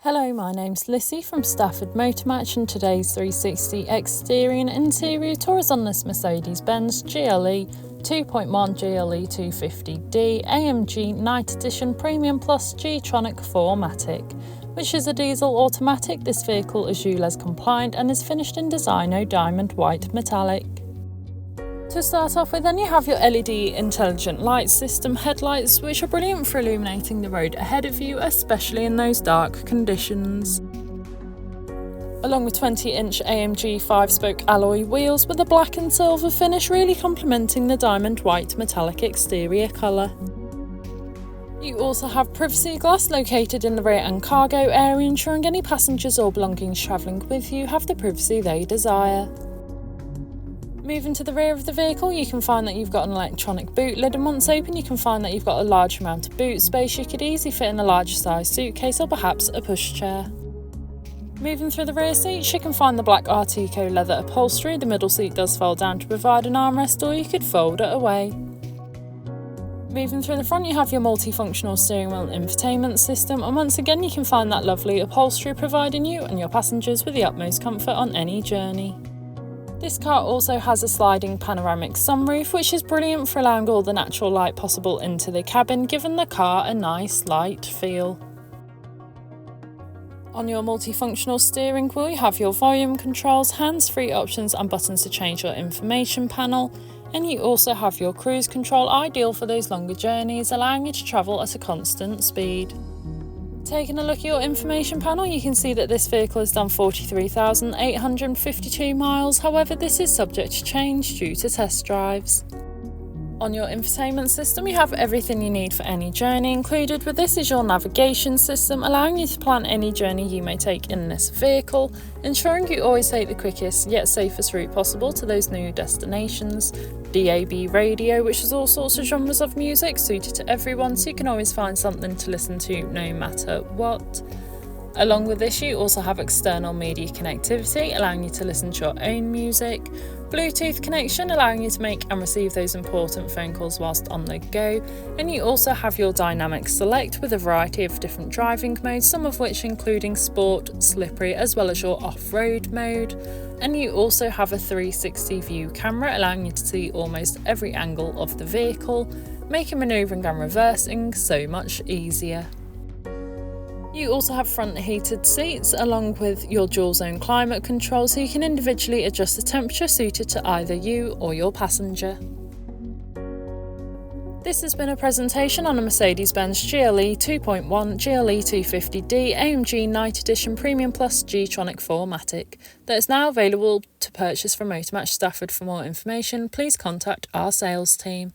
Hello, my name's Lissy from Stafford Motor Match, and today's 360 exterior and interior tour is on this Mercedes-Benz GLE 2.1 GLE250d AMG Night Edition Premium Plus G-Tronic 4MATIC, which is a diesel automatic. This vehicle is ULEZ compliant and is finished in Designo Diamond White Metallic. To start off with, then you have your LED intelligent light system headlights, which are brilliant for illuminating the road ahead of you, especially in those dark conditions. Along with 20-inch AMG 5-spoke alloy wheels with a black and silver finish, really complementing the diamond white metallic exterior colour. You also have privacy glass located in the rear and cargo area, ensuring any passengers or belongings travelling with you have the privacy they desire. Moving to the rear of the vehicle, you can find that you've got an electronic boot lid, and once open you can find that you've got a large amount of boot space. You could easily fit in a large size suitcase or perhaps a pushchair. Moving through the rear seats, you can find the black Artico leather upholstery. The middle seat does fold down to provide an armrest, or you could fold it away. Moving through the front, you have your multifunctional steering wheel and infotainment system, and once again you can find that lovely upholstery, providing you and your passengers with the utmost comfort on any journey. This car also has a sliding panoramic sunroof, which is brilliant for allowing all the natural light possible into the cabin, giving the car a nice light feel. On your multifunctional steering wheel, you have your volume controls, hands-free options and buttons to change your information panel, and you also have your cruise control, ideal for those longer journeys, allowing you to travel at a constant speed. Taking a look at your information panel, you can see that this vehicle has done 43,852 miles, however this is subject to change due to test drives. On your infotainment system, you have everything you need for any journey. Included with this is your navigation system, allowing you to plan any journey you may take in this vehicle, ensuring you always take the quickest yet safest route possible to those new destinations. DAB radio, which is all sorts of genres of music suited to everyone, so you can always find something to listen to no matter what. Along with this, you also have external media connectivity, allowing you to listen to your own music, Bluetooth connection, allowing you to make and receive those important phone calls whilst on the go, and you also have your dynamic select with a variety of different driving modes, some of which including sport, slippery, as well as your off-road mode. And you also have a 360 view camera, allowing you to see almost every angle of the vehicle, making manoeuvring and reversing so much easier. You also have front heated seats, along with your dual zone climate control, so you can individually adjust the temperature suited to either you or your passenger. This has been a presentation on a Mercedes-Benz GLE 2.1 GLE250d AMG Night Edition Premium Plus G-Tronic 4MATIC that is now available to purchase from Motor Match Stafford. For more information, please contact our sales team.